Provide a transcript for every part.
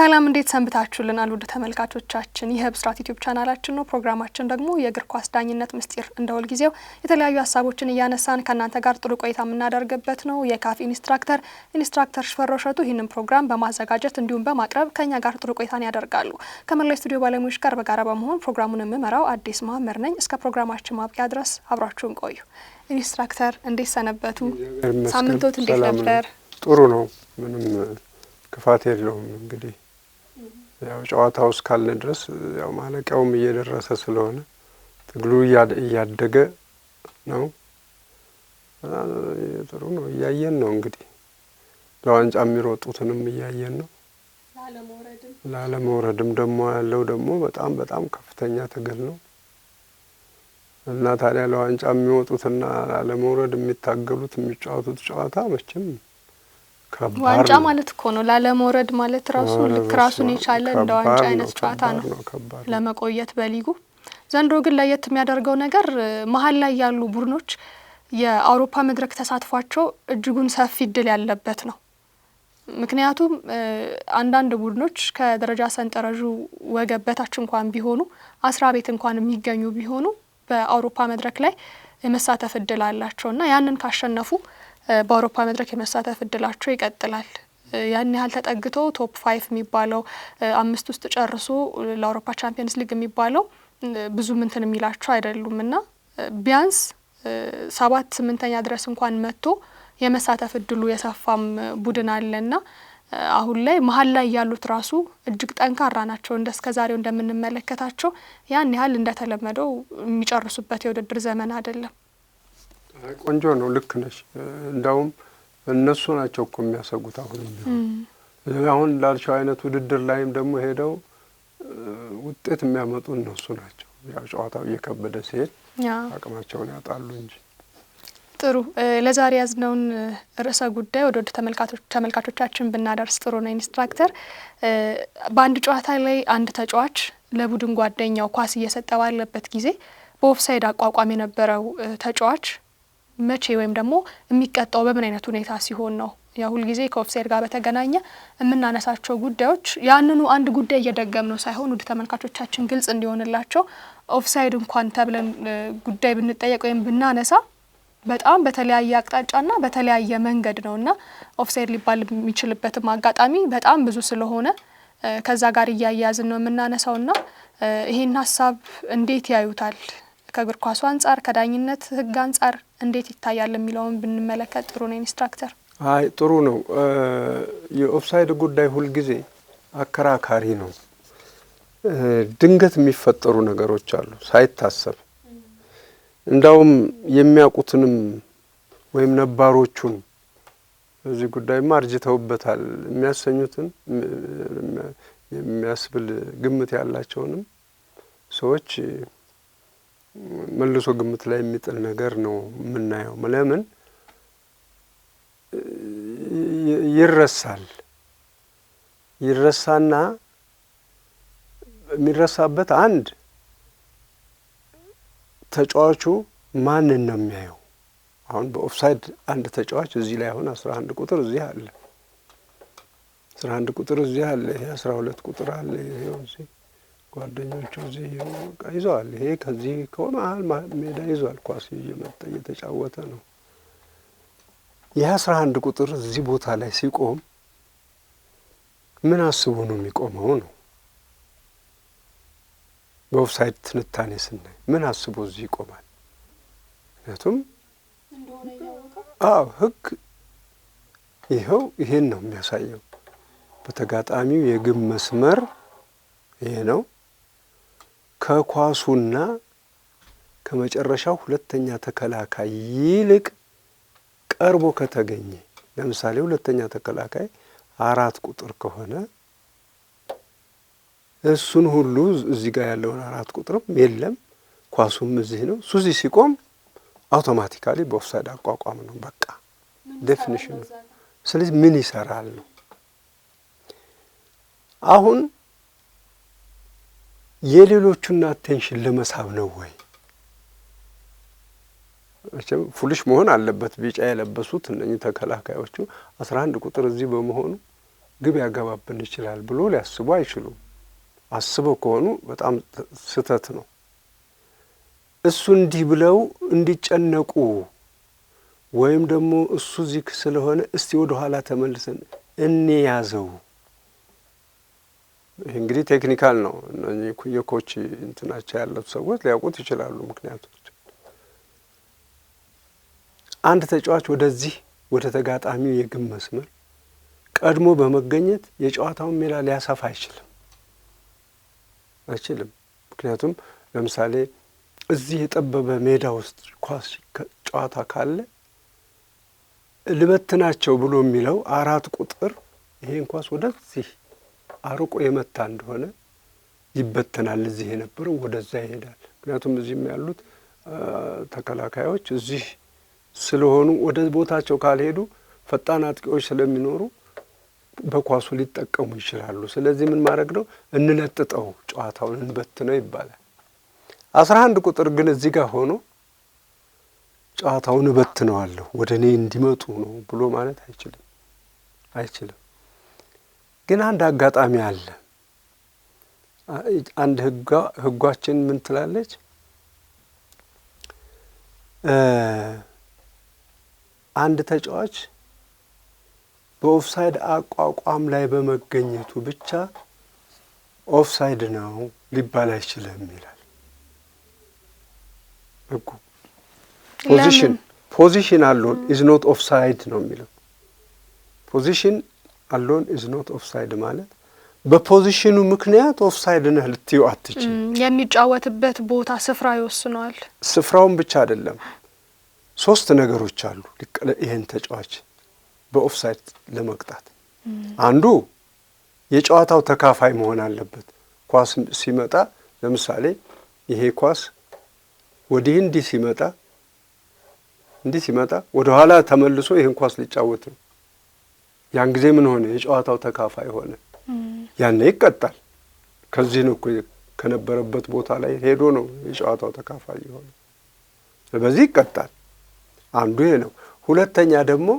ሰላም እንዴት ሰንብታችሁልናል ውድ ተመልካቾቻችን? ይህ ብስራት ዩቲዩብ ቻናላችን ነው። ፕሮግራማችን ደግሞ የእግር ኳስ ዳኝነት ምስጢር እንደወል ጊዜው የተለያዩ ሀሳቦችን እያነሳን ከናንተ ጋር ጥሩ ቆይታ የምናደርግበት ነው። የካፍ ኢንስትራክተር ሽፈራው እሸቱ ይህንን ፕሮግራም በማዘጋጀት እንዲሁም በማቅረብ ከኛ ጋር ጥሩ ቆይታን ያደርጋሉ። ከመላው ስቱዲዮ ባለሙያዎች ጋር በጋራ በመሆን ፕሮግራሙን የምመራው አዲስ መሐመድ ነኝ። እስከ ፕሮግራማችን ማብቂያ ድረስ አብራችሁን ቆዩ። ኢንስትራክተር እንዴት ሰነበቱ? ሳምንቶት እንዴት ነበር? ጥሩ ነው። ምንም ክፋት የለውም። እንግዲህ ያው ጨዋታው እስካለ ድረስ ያው ማለቂያውም እየደረሰ ስለሆነ ትግሉ እያደገ ነው። ጥሩ ነው። እያየን ነው እንግዲህ ለዋንጫ የሚሮጡትንም እያየን ነው። ላለመውረድም ደግሞ ያለው ደግሞ በጣም ከፍተኛ ትግል ነው እና ታዲያ ለዋንጫ የሚወጡትና ላለመውረድ የሚታገሉት የሚጫወቱት ጨዋታ መቼም ዋንጫ ማለት እኮ ነው። ላለመውረድ ማለት ራሱ ልክ ራሱን የቻለ እንደ ዋንጫ አይነት ጨዋታ ነው ለመቆየት በሊጉ። ዘንድሮ ግን ለየት የሚያደርገው ነገር መሀል ላይ ያሉ ቡድኖች የአውሮፓ መድረክ ተሳትፏቸው እጅጉን ሰፊ እድል ያለበት ነው። ምክንያቱም አንዳንድ ቡድኖች ከደረጃ ሰንጠረዡ ወገብ በታች እንኳን ቢሆኑ 10 ቤት እንኳን የሚገኙ ቢሆኑ በአውሮፓ መድረክ ላይ የመሳተፍ እድል አላቸውና ያንን ካሸነፉ በአውሮፓ መድረክ የመሳተፍ እድላቸው ይቀጥላል። ያን ያህል ተጠግቶ ቶፕ 5 የሚባለው 5 ውስጥ ጨርሶ ለአውሮፓ ቻምፒየንስ ሊግ የሚባለው ብዙ ምንትን የሚላቸው አይደሉምና ቢያንስ 7-8ኛ ድረስ እንኳን መጥቶ የመሳተፍ እድሉ የሰፋም ቡድን አለና አሁን ላይ መሀል ላይ ያሉት ራሱ እጅግ ጠንካራ ናቸው። እንደስከዛሬው እንደምንመለከታቸው ያን ያህል እንደተለመደው የሚጨርሱበት የውድድር ዘመን አይደለም። ቆንጆ ነው። ልክ ነሽ። እንዳውም እነሱ ናቸው እኮ የሚያሰጉት አሁን ላልሻው አይነት ውድድር ላይም ደግሞ ሄደው ውጤት የሚያመጡ እነሱ ናቸው። ያው ጨዋታው እየከበደ ሲሄድ አቅማቸውን ያጣሉ እንጂ። ጥሩ ለዛሬ ያዝነውን ርዕሰ ጉዳይ ወደ ተመልካቾቻችን ብናደርስ ጥሩ ነው። ኢንስትራክተር በአንድ ጨዋታ ላይ አንድ ተጫዋች ለቡድን ጓደኛው ኳስ እየሰጠ ባለበት ጊዜ በኦፍሳይድ አቋቋም የነበረው ተጫዋች መቼ ወይም ደግሞ የሚቀጣው በምን አይነት ሁኔታ ሲሆን ነው? ያ ሁሉ ጊዜ ከኦፍሳይድ ጋር በተገናኘ የምናነሳቸው ጉዳዮች ያንኑ አንድ ጉዳይ እየደገም ነው ሳይሆን ወደ ተመልካቾቻችን ግልጽ እንዲሆንላቸው ኦፍሳይድ እንኳን ተብለን ጉዳይ ብንጠየቅ ወይም ብናነሳ በጣም በተለያየ አቅጣጫና በተለያየ መንገድ ነውና ኦፍሳይድ ሊባል የሚችልበትም አጋጣሚ በጣም ብዙ ስለሆነ ከዛ ጋር እያያዝን ነው የምናነሳውና ይሄን ሀሳብ እንዴት ያዩታል? ከእግር ኳሱ አንጻር ከዳኝነት ህግ አንጻር እንዴት ይታያል የሚለውን ብንመለከት ጥሩ ነው። ኢንስትራክተር አይ ጥሩ ነው። የኦፍሳይድ ጉዳይ ሁሉ ጊዜ አከራካሪ ነው። ድንገት የሚፈጠሩ ነገሮች አሉ ሳይታሰብ። እንዳውም የሚያውቁትንም ወይም ነባሮቹን እዚህ ጉዳይማ አርጅተውበታል የሚያሰኙትን የሚያስብል ግምት ያላቸውንም ሰዎች መልሶ ግምት ላይ የሚጥል ነገር ነው የምናየው። ለምን ይረሳና የሚረሳበት አንድ ተጫዋቹ ማንን ነው የሚያየው? አሁን በኦፍሳይድ አንድ ተጫዋች እዚህ ላይ አሁን 11 ቁጥር እዚህ አለ፣ 11 ቁጥር እዚህ አለ፣ 12 ቁጥር አለ፣ ይሄው እዚህ ጓደኞቹ እዚህ ይዘዋል። ይሄ ከዚህ ከመሃል ሜዳ ይዟል፣ ኳስ እየመጣ እየተጫወተ ነው። የ11 ቁጥር እዚህ ቦታ ላይ ሲቆም ምን አስቦ ነው የሚቆመው ነው? በኦፍሳይድ ትንታኔ ስናይ ምን አስቦ እዚህ ይቆማል? ምክንያቱም ህግ ይኸው ይሄን ነው የሚያሳየው። በተጋጣሚው የግብ መስመር ይሄ ነው። ከኳሱና ከመጨረሻው ሁለተኛ ተከላካይ ይልቅ ቀርቦ ከተገኘ ለምሳሌ ሁለተኛ ተከላካይ 4 ቁጥር ከሆነ እሱን ሁሉ እዚህ ጋር ያለውን 4 ቁጥርም የለም ኳሱም እዚህ ነው። እሱ እዚህ ሲቆም አውቶማቲካሊ በኦፍሳይድ አቋቋም ነው በቃ ዴፊኒሽን። ስለዚህ ምን ይሰራል ነው አሁን የሌሎቹን አቴንሽን ለመሳብ ነው ወይ? እቺም ፉልሽ መሆን አለበት። ቢጫ የለበሱት እነኚህ ተከላካዮቹ 11 ቁጥር እዚህ በመሆኑ ግብ ያገባብን ይችላል ብሎ ሊያስቡ አይችሉም። አስበው ከሆኑ በጣም ስህተት ነው። እሱ እንዲህ ብለው እንዲጨነቁ ወይም ደግሞ እሱ ዚክ ስለሆነ እስቲ ወደ ኋላ ተመልሰን እንያዘው። ይህ እንግዲህ ቴክኒካል ነው። የኮች እንትናቸው ያሉት ሰዎች ሊያውቁት ይችላሉ ምክንያቶች። አንድ ተጫዋች ወደዚህ ወደ ተጋጣሚው የግብ መስመር ቀድሞ በመገኘት የጨዋታውን ሜዳ ሊያሰፋ አይችልም። ምክንያቱም ለምሳሌ እዚህ የጠበበ ሜዳ ውስጥ ኳስ ጨዋታ ካለ ልበትናቸው ብሎ የሚለው 4 ቁጥር ይሄን ኳስ ወደዚህ አርቆ የመታ እንደሆነ ይበተናል። እዚህ የነበረው ወደዛ ይሄዳል። ምክንያቱም እዚህም ያሉት ተከላካዮች እዚህ ስለሆኑ ወደ ቦታቸው ካልሄዱ ፈጣን አጥቂዎች ስለሚኖሩ በኳሱ ሊጠቀሙ ይችላሉ። ስለዚህ ምን ማድረግ ነው? እንለጥጠው፣ ጨዋታውን እንበትነው ይባላል። 11 ቁጥር ግን እዚህ ጋር ሆኖ ጨዋታውን እበትነዋለሁ ወደ እኔ እንዲመጡ ነው ብሎ ማለት አይችልም። ግን አንድ አጋጣሚ አለ። አንድ ህጓችን ምን ትላለች? አንድ ተጫዋች በኦፍሳይድ አቋቋም ላይ በመገኘቱ ብቻ ኦፍሳይድ ነው ሊባል አይችልም ይላል ህጉ። ፖዚሽን አሎን ኢዝ ኖት ኦፍሳይድ ነው የሚለው። ፖዚሽን አሎን ኢዝ ኖት ኦፍሳይድ ማለት በፖዚሽኑ ምክንያት ኦፍሳይድ ነህ ልትዩ አትችል። የሚጫወትበት ቦታ ስፍራ ይወስነዋል። ስፍራውን ብቻ አይደለም፣ 3 ነገሮች አሉ ይሄን ተጫዋች በኦፍሳይድ ለመቅጣት። አንዱ የጨዋታው ተካፋይ መሆን አለበት። ኳስ ሲመጣ ለምሳሌ ይሄ ኳስ ወዲህ እንዲህ ሲመጣ ወደ ኋላ ተመልሶ ይሄን ኳስ ሊጫወት ነው። ያን ጊዜ ምን ሆነ? የጨዋታው ተካፋይ ሆነ። ያኔ ይቀጣል። ከዚህ ነው ከነበረበት ቦታ ላይ ሄዶ ነው የጨዋታው ተካፋይ የሆነ። ስለዚህ ይቀጣል። አንዱ ይሄ ነው። ሁለተኛ ደግሞ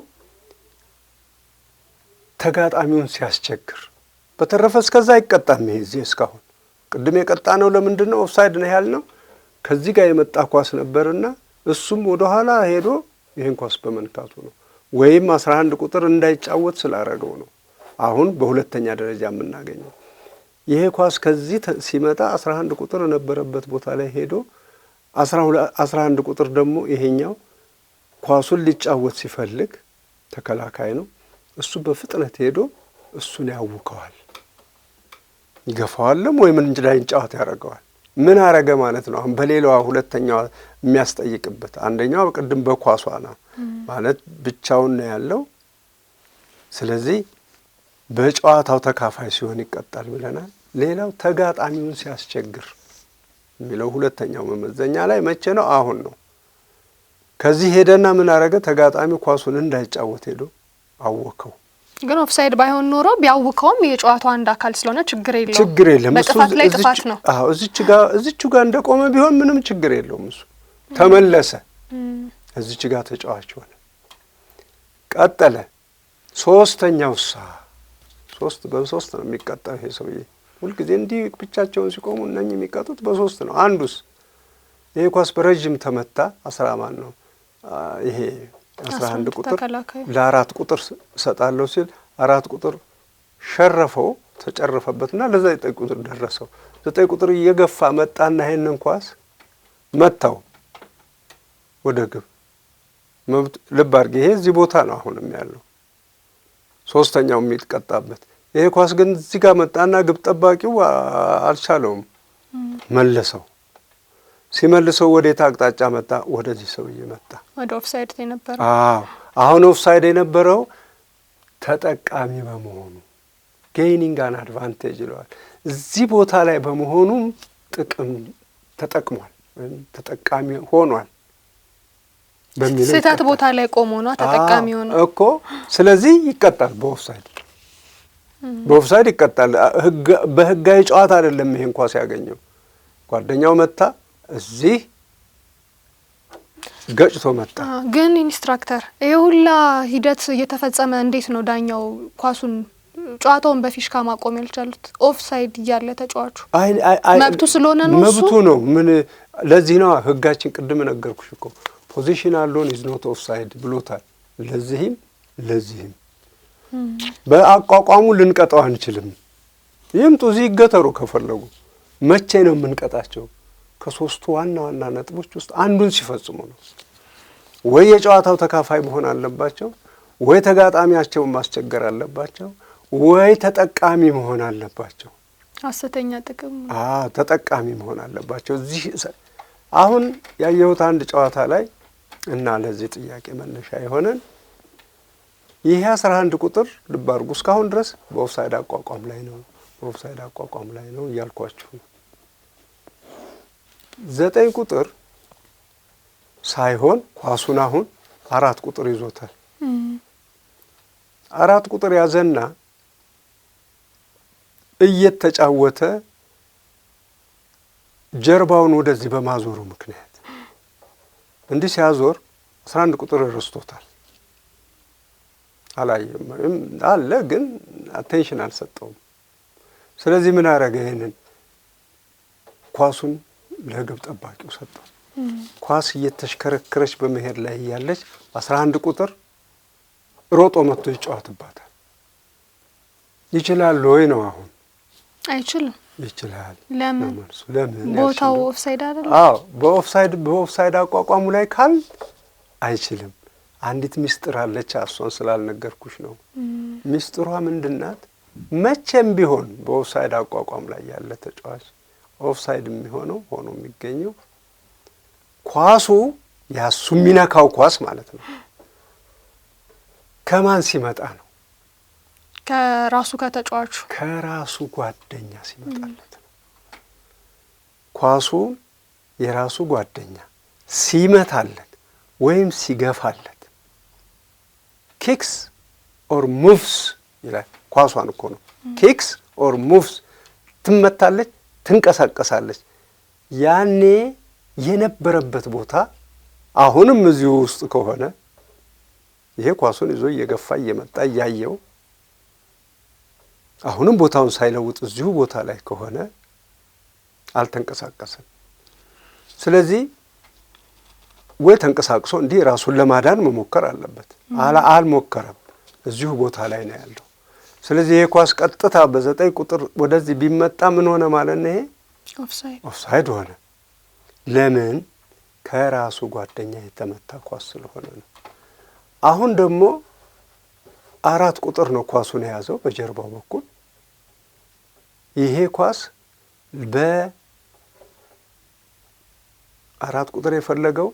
ተጋጣሚውን ሲያስቸግር። በተረፈ እስከዛ አይቀጣም። ይሄ እዚህ እስካሁን ቅድም የቀጣ ነው። ለምንድን ነው ኦፍሳይድ ነው ያልነው? ከዚህ ጋር የመጣ ኳስ ነበርና እሱም ወደ ኋላ ሄዶ ይሄን ኳስ በመንካቱ ነው። ወይም 11 ቁጥር እንዳይጫወት ስላረገው ነው። አሁን በሁለተኛ ደረጃ የምናገኘው ይሄ ኳስ ከዚህ ሲመጣ 11 ቁጥር የነበረበት ቦታ ላይ ሄዶ 11 ቁጥር ደግሞ ይሄኛው ኳሱን ሊጫወት ሲፈልግ ተከላካይ ነው። እሱ በፍጥነት ሄዶ እሱን ያውከዋል፣ ይገፋዋልም ወይም እንጂ ላይ ጫወት ያደርገዋል። ምን አረገ ማለት ነው? አሁን በሌላዋ ሁለተኛዋ የሚያስጠይቅበት አንደኛው ቅድም በኳሷ ነው ማለት ብቻውን ነው ያለው። ስለዚህ በጨዋታው ተካፋይ ሲሆን ይቀጣል ብለናል። ሌላው ተጋጣሚውን ሲያስቸግር የሚለው ሁለተኛው መመዘኛ ላይ መቼ ነው? አሁን ነው። ከዚህ ሄደና ምን አረገ? ተጋጣሚው ኳሱን እንዳይጫወት ሄዶ አወከው። ግን ኦፍሳይድ ባይሆን ኖሮ ቢያውከውም የጨዋታው አንድ አካል ስለሆነ ችግር የለም። በጥፋት ላይ ጥፋት ነው። አዎ እዚች ጋር እንደቆመ ቢሆን ምንም ችግር የለውም። እሱ ተመለሰ፣ እዚች ጋር ተጫዋች ሆነ፣ ቀጠለ። ሶስተኛው በሶስት ነው የሚቀጣው ይሄ ሰውዬ። ሁልጊዜ እንዲህ ብቻቸውን ሲቆሙ እነኚህ የሚቀጡት በሶስት ነው። አንዱስ ይሄ ኳስ በረጅም ተመታ። 11 ቁጥር ለ4 ቁጥር ሰጣለሁ ሲል 4 ቁጥር ሸረፈው፣ ተጨረፈበትና ለ9 ቁጥር ደረሰው። 9 ቁጥር እየገፋ መጣና ይሄንን ኳስ መታው ወደ ግብ። መብት ልብ አድርጌ ይሄ እዚህ ቦታ ነው አሁንም ያለው ሶስተኛው የሚቀጣበት። ይሄ ኳስ ግን እዚህ ጋር መጣና ግብ ጠባቂው አልቻለውም፣ መለሰው። ሲመልሰው ወዴት አቅጣጫ መጣ? ወደዚህ ሰውዬ መጣ፣ ወደ ኦፍሳይድ የነበረው። አሁን ኦፍሳይድ የነበረው ተጠቃሚ በመሆኑ ጌይኒንግ አን አድቫንቴጅ ይለዋል። እዚህ ቦታ ላይ በመሆኑም ጥቅም ተጠቅሟል ወይም ተጠቃሚ ሆኗል በሚል ስህተት ቦታ ላይ ቆሞ ነው ተጠቃሚ ሆኖ እኮ። ስለዚህ ይቀጣል፣ በኦፍሳይድ ይቀጣል። በህጋዊ ጨዋታ አይደለም ይሄን ኳስ ያገኘው። ጓደኛው መታ፣ እዚህ ገጭቶ መጣ። ግን ኢንስትራክተር ይሄ ሁላ ሂደት እየተፈጸመ እንዴት ነው ዳኛው ኳሱን ጨዋታውን በፊሽካ ማቆም ያልቻሉት? ኦፍሳይድ እያለ ተጫዋቹ መብቱ ስለሆነ ነው። መብቱ ነው። ምን ለዚህ ነው ህጋችን ቅድም ነገርኩሽ እኮ ፖዚሽናል ሎን ኢዝ ኖት ኦፍሳይድ ብሎታል። ለዚህም በአቋቋሙ ልንቀጣው አንችልም። ይምጡ እዚህ ይገተሩ ከፈለጉ። መቼ ነው የምንቀጣቸው? ከሶስቱ ዋና ዋና ነጥቦች ውስጥ አንዱን ሲፈጽሙ ነው። ወይ የጨዋታው ተካፋይ መሆን አለባቸው፣ ወይ ተጋጣሚያቸውን ማስቸገር አለባቸው፣ ወይ ተጠቃሚ መሆን አለባቸው። ሐሰተኛ ጥቅም ተጠቃሚ መሆን አለባቸው። እዚህ አሁን ያየሁት አንድ ጨዋታ ላይ እና ለዚህ ጥያቄ መነሻ የሆነን ይሄ 11 ቁጥር ልብ አድርጉ፣ እስካሁን ድረስ በኦፍሳይድ አቋቋም ላይ ነው እያልኳችሁ ነው። 9 ቁጥር ሳይሆን ኳሱን አሁን 4 ቁጥር ይዞታል። 4 ቁጥር ያዘና እየተጫወተ ጀርባውን ወደዚህ በማዞሩ ምክንያት እንዲህ ሲያዞር 11 ቁጥር ረስቶታል። አላየም አለ ግን አቴንሽን አልሰጠውም። ስለዚህ ምን አረገ? ይሄንን ኳሱን ለግብ ጠባቂው ሰጠው። ኳስ እየተሽከረከረች በመሄድ ላይ ያለች 11 ቁጥር ሮጦ መጥቶ ይጫወትባታል። ይችላል ወይ ነው አሁን? አይችልም። ይችላል። ለምን? ቦታው ኦፍሳይድ አይደለም? አዎ፣ በኦፍሳይድ አቋቋሙ ላይ ካል አይችልም። አንዲት ሚስጥር አለች፣ እሷን ስላልነገርኩሽ ነው። ሚስጥሯ ምንድናት? መቼም ቢሆን በኦፍሳይድ አቋቋም ላይ ያለ ተጫዋች ኦፍሳይድ የሚሆነው ሆኖ የሚገኘው ኳሱ ያሱ የሚነካው ኳስ ማለት ነው ከማን ሲመጣ ነው? ከራሱ ጓደኛ ሲመጣለት ነው። ኳሱ የራሱ ጓደኛ ሲመታለት ወይም ሲገፋለት ኪክስ ኦር ሙቭስ ይላል። ኳሷን እኮ ነው። ኪክስ ኦር ሙቭስ ትመታለች፣ ትንቀሳቀሳለች። ያኔ የነበረበት ቦታ አሁንም እዚሁ ውስጥ ከሆነ ይሄ ኳሱን ይዞ እየገፋ እየመጣ እያየው አሁንም ቦታውን ሳይለውጥ እዚሁ ቦታ ላይ ከሆነ አልተንቀሳቀሰም። ስለዚህ ወይ ተንቀሳቅሶ እንዲህ ራሱን ለማዳን መሞከር አለበት። አልሞከረም፣ እዚሁ ቦታ ላይ ነው ያለው። ስለዚህ ይሄ ኳስ ቀጥታ በ9 ቁጥር ወደዚህ ቢመጣ ምን ሆነ ማለት ነው? ይሄ ኦፍሳይድ ሆነ። ለምን? ከራሱ ጓደኛ የተመታ ኳስ ስለሆነ ነው። አሁን ደግሞ 4 ቁጥር ነው ኳሱን የያዘው በጀርባው በኩል። ይሄ ኳስ በ4 ቁጥር የፈለገው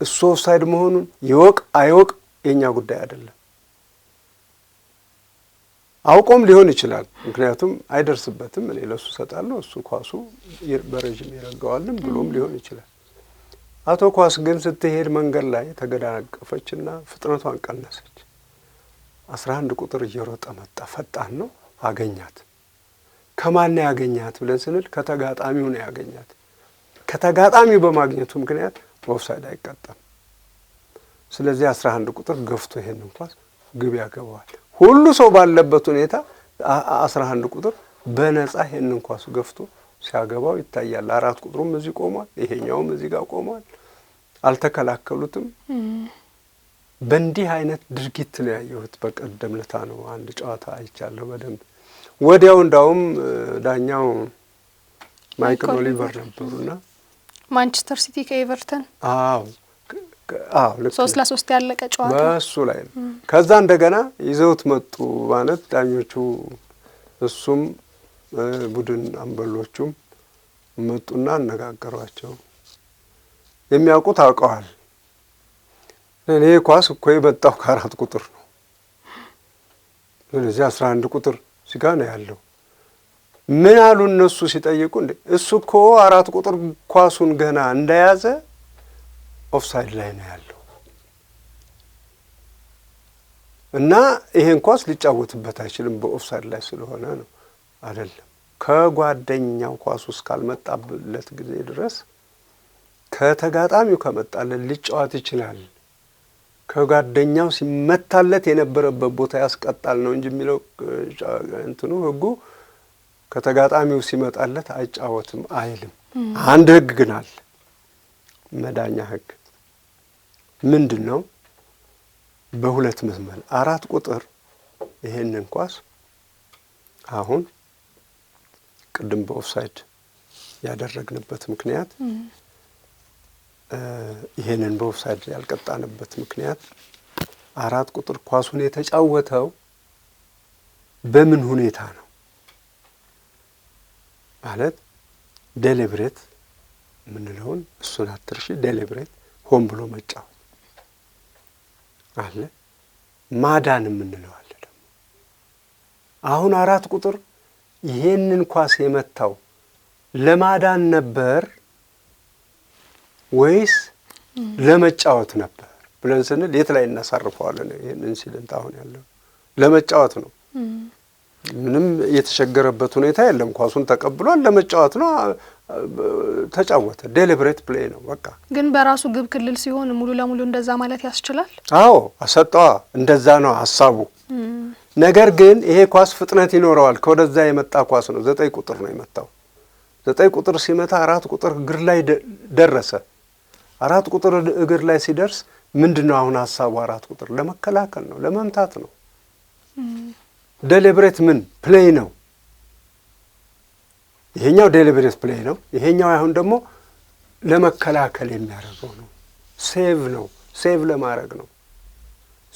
እሱ ኦፍሳይድ መሆኑን ይወቅ አይወቅ የኛ ጉዳይ አይደለም። አውቆም ሊሆን ይችላል፣ ምክንያቱም አይደርስበትም፣ እኔ ለሱ ሰጣለሁ፣ እሱ ኳሱ በረጅም ይረጋዋልም ብሎም ሊሆን ይችላል። አቶ ኳስ ግን ስትሄድ መንገድ ላይ ተገዳቀፈችና ፍጥነቷን ቀነሰች። 11 ቁጥር እየሮጠ መጣ። ፈጣን ነው፣ አገኛት። ከማን ነው ያገኛት ብለን ስንል ከተጋጣሚው ነው ያገኛት። ከተጋጣሚው በማግኘቱ ምክንያት በኦፍሳይድ አይቀጣም። ስለዚህ 11 ቁጥር ገፍቶ ይሄንን ኳስ ግብ ያገባዋል። ሁሉ ሰው ባለበት ሁኔታ 11 ቁጥር በነጻ ይሄንን ኳስ ገፍቶ ሲያገባው ይታያል። 4 ቁጥሩም እዚህ ቆሟል፣ ይሄኛውም እዚህ ጋር ቆሟል። አልተከላከሉትም። በእንዲህ አይነት ድርጊት ነው ያየሁት። በቀደም ለታ ነው አንድ ጨዋታ አይቻለሁ በደንብ። ወዲያው እንዳውም ዳኛው ማይክል ኦሊቨር ነበሩና ማንቸስተር ሲቲ ከኤቨርተን ልክ 3-3 ያለቀ ጨዋታ በሱ ላይ ነው። ከዛ እንደገና ይዘውት መጡ ማለት ዳኞቹ፣ እሱም ቡድን አምበሎቹም መጡና አነጋገሯቸው። የሚያውቁት አውቀዋል። እኔ ኳስ እኮ የመጣው ከ4 ቁጥር ነው። ስለዚህ 11 ቁጥር ሲጋ ነው ያለው። ምን አሉ እነሱ ሲጠይቁ፣ እንዴ እሱ እኮ 4 ቁጥር ኳሱን ገና እንደያዘ ኦፍሳይድ ላይ ነው ያለው እና ይሄን ኳስ ሊጫወትበት አይችልም በኦፍሳይድ ላይ ስለሆነ ነው። አይደለም፣ ከጓደኛው ኳሱ እስካልመጣለት ጊዜ ድረስ ከተጋጣሚው ከመጣለት ሊጫወት ይችላል ከጓደኛው ሲመታለት የነበረበት ቦታ ያስቀጣል ነው እንጂ የሚለው እንትኑ ህጉ ከተጋጣሚው ሲመጣለት አይጫወትም አይልም። አንድ ህግ ግን አለ፣ መዳኛ ህግ ምንድነው? በሁለት መስመር 4 ቁጥር ይሄንን ኳስ አሁን ቅድም በኦፍሳይድ ያደረግንበት ምክንያት ይሄንን በኦፍሳይድ ያልቀጣንበት ምክንያት 4 ቁጥር ኳሱን የተጫወተው በምን ሁኔታ ነው ማለት ዴሊብሬት ምንለውን እሱን አትርሺ። ዴሊብሬት ሆን ብሎ መጫወት አለ፣ ማዳን የምንለው አለ። ደግሞ አሁን 4 ቁጥር ይሄንን ኳስ የመታው ለማዳን ነበር ወይስ ለመጫወት ነበር ብለን ስንል የት ላይ እናሳርፈዋለን? ይሄንን ሲልንት አሁን ያለው ለመጫወት ነው። ምንም የተቸገረበት ሁኔታ የለም። ኳሱን ተቀብሏል፣ ለመጫወት ነው፣ ተጫወተ። ዴሊብሬት ፕሌይ ነው በቃ። ግን በራሱ ግብ ክልል ሲሆን ሙሉ ለሙሉ እንደዛ ማለት ያስችላል? አዎ አሰጠዋ፣ እንደዛ ነው ሐሳቡ። ነገር ግን ይሄ ኳስ ፍጥነት ይኖረዋል። ከወደዛ የመጣ ኳስ ነው። 9 ቁጥር ነው የመታው። 9 ቁጥር ሲመታ 4 ቁጥር እግር ላይ ደረሰ። 4 ቁጥር እግር ላይ ሲደርስ ምንድነው አሁን ሐሳቡ? 4 ቁጥር ለመከላከል ነው፣ ለመምታት ነው። ዴሊብሬት ምን ፕሌይ ነው። ይሄኛው ዴሊብሬት ፕሌይ ነው። ይሄኛው አሁን ደግሞ ለመከላከል የሚያደርገው ነው። ሴቭ ነው፣ ሴቭ ለማድረግ ነው።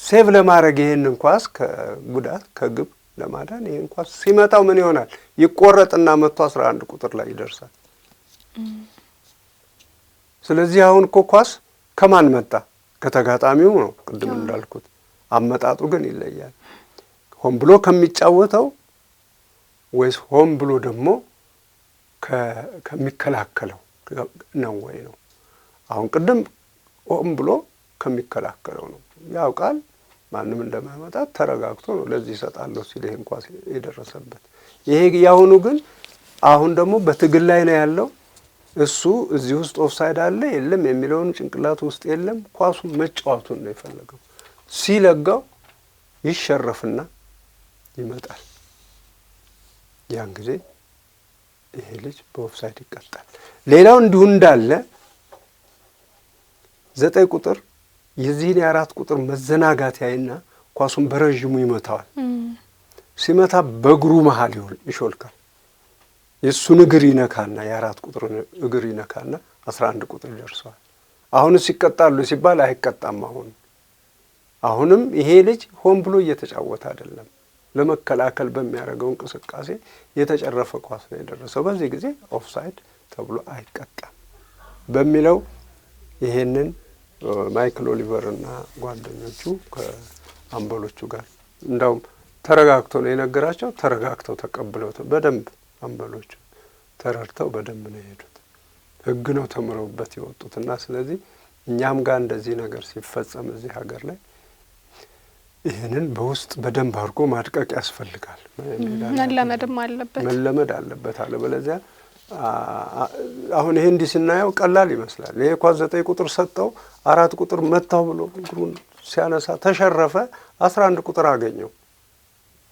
ሴቭ ለማድረግ ይሄንን ኳስ ከጉዳት ከግብ ለማዳን ይሄን ኳስ ሲመታው ምን ይሆናል? ይቆረጥና መጥቶ 11 ቁጥር ላይ ይደርሳል። ስለዚህ አሁን እኮ ኳስ ከማን መጣ? ከተጋጣሚው ነው ቅድም እንዳልኩት። አመጣጡ ግን ይለያል። ሆን ብሎ ከሚጫወተው ወይስ ሆን ብሎ ደግሞ ከሚከላከለው ነው ወይ ነው? አሁን ቅድም ሆን ብሎ ከሚከላከለው ነው። ያውቃል ማንም እንደማይመጣ ተረጋግቶ ነው ለዚህ ይሰጣለሁ ሲል ይሄን ኳስ የደረሰበት። ይሄ ያሁኑ ግን አሁን ደግሞ በትግል ላይ ነው ያለው። እሱ እዚህ ውስጥ ኦፍሳይድ አለ የለም የሚለውን ጭንቅላቱ ውስጥ የለም። ኳሱን መጫወቱን ነው የፈለገው። ሲለጋው ይሸረፍና ይመጣል። ያን ጊዜ ይሄ ልጅ በኦፍሳይድ ይቀጣል። ሌላው እንዲሁ እንዳለ 9 ቁጥር የዚህን 4 ቁጥር መዘናጋት ያይና ኳሱን በረዥሙ ይመታዋል። ሲመታ በእግሩ መሃል ይሾልካል። የእሱን እግር ይነካና የ4 ቁጥር እግር ይነካና 11 ቁጥር ይደርሰዋል። አሁንስ ይቀጣሉ ሲባል አይቀጣም። አሁንም ይሄ ልጅ ሆን ብሎ እየተጫወተ አይደለም። ለመከላከል በሚያደርገው እንቅስቃሴ የተጨረፈ ኳስ ነው የደረሰው። በዚህ ጊዜ ኦፍሳይድ ተብሎ አይቀጣም በሚለው ይሄንን ማይክል ኦሊቨር እና ጓደኞቹ ከአምበሎቹ ጋር እንዳውም ተረጋግተው ነው የነገራቸው። ተረጋግተው ተቀብለው በደንብ አምበሎቹ ተረድተው በደንብ ነው የሄዱት። ህግ ነው ተምረውበት የወጡትና ስለዚህ እኛም ጋር እንደዚህ ነገር ሲፈጸም እዚህ ሀገር ላይ ይህንን በውስጥ በደንብ አድርጎ ማድቀቅ ያስፈልጋል። መለመድ አለበት። አለበለዚያ አሁን ይሄ እንዲህ ስናየው ቀላል ይመስላል። ይሄ ኳስ 9 ቁጥር ሰጠው 4 ቁጥር መታው ብሎ እግሩን ሲያነሳ ተሸረፈ። 11 ቁጥር አገኘው።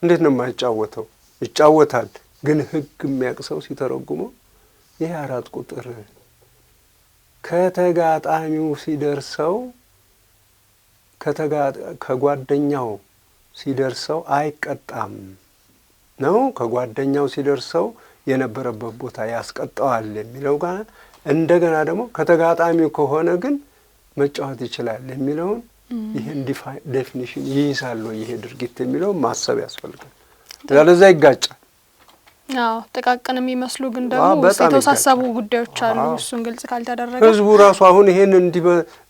እንዴት ነው የማይጫወተው? ይጫወታል። ግን ህግ የሚያቅሰው ሲተረጉመው ይሄ 4 ቁጥር ከተጋጣሚው ሲደርሰው ከጓደኛው ሲደርሰው አይቀጣም ነው። ከጓደኛው ሲደርሰው የነበረበት ቦታ ያስቀጣዋል የሚለው ጋር እንደገና ደግሞ ከተጋጣሚው ከሆነ ግን መጫወት ይችላል የሚለውን ይሄን ዴፊኒሽን ይይዛል ይሄ ድርጊት የሚለውን ማሰብ ያስፈልጋል። ስለዛ ይጋጫል። አዎ ጥቃቅን የሚመስሉ ግን ደግሞ የተወሳሰቡ ጉዳዮች አሉ። እሱን ግልጽ ካልተደረገ ህዝቡ ራሱ አሁን ይሄን እንዲህ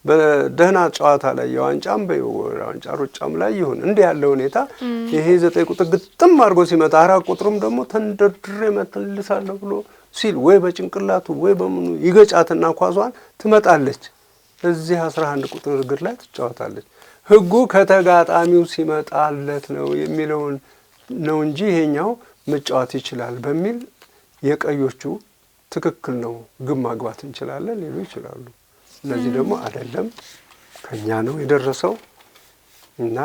በደህና ጨዋታ ላይ የዋንጫም በዋንጫ ሩጫም ላይ ይሁን እንዲህ ያለው ሁኔታ ይሄ 9 ቁጥር ግጥም አድርጎ ሲመጣ 4 ቁጥርም ደግሞ ተንደርድሬ መተልሳለሁ ብሎ ሲል ወይ በጭንቅላቱ ወይ በምኑ ይገጫትና ኳሷን ትመጣለች። እዚህ 11 ቁጥር እግር ላይ ትጫወታለች። ህጉ ከተጋጣሚው ሲመጣለት ነው የሚለውን ነው እንጂ ይሄኛው መጫወት ይችላል በሚል የቀዮቹ ትክክል ነው ግብ ማግባት እንችላለን ሊሉ ይችላሉ። እነዚህ ደግሞ አይደለም ከኛ ነው የደረሰው እና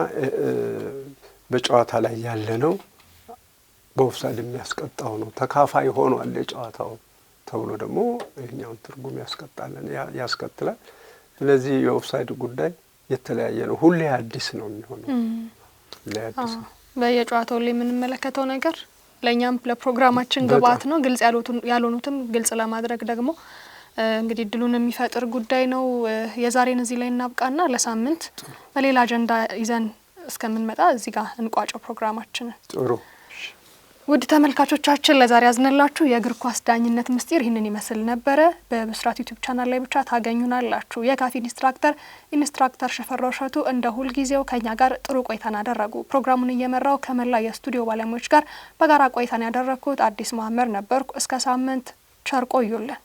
በጨዋታ ላይ ያለ ነው በኦፍሳይድ የሚያስቀጣው ነው ተካፋይ ሆኗል የጨዋታው ተብሎ ደግሞ ይሄኛውን ትርጉም ያስከትላል። ስለዚህ የኦፍሳይድ ጉዳይ የተለያየ ነው። ሁሌ አዲስ ነው የሚሆነው። ሁሌ አዲስ ነው። በየጨዋታው ላይ የምንመለከተው ነገር ለኛም ለፕሮግራማችን ግብዓት ነው። ግልጽ ያልሆኑትን ግልጽ ለማድረግ ደግሞ እንግዲህ እድሉን የሚፈጥር ጉዳይ ነው። የዛሬን እዚህ ላይ እናብቃና ለሳምንት በሌላ አጀንዳ ይዘን እስከምንመጣ እዚህ ጋር እንቋጨው ፕሮግራማችንን። ጥሩ። ውድ ተመልካቾቻችን ለዛሬ ያዝነላችሁ የእግር ኳስ ዳኝነት ምስጢር ይህንን ይመስል ነበረ። በብስራት ዩቲዩብ ቻናል ላይ ብቻ ታገኙናላችሁ። የካፍ ኢንስትራክተር ሽፈራው እሸቱ እንደ ሁልጊዜው ከኛ ጋር ጥሩ ቆይታን አደረጉ። ፕሮግራሙን እየመራው ከመላ የስቱዲዮ ባለሙያዎች ጋር በጋራ ቆይታን ያደረኩት አዲስ መሐመድ ነበርኩ። እስከ ሳምንት ቸር ቆዩልን።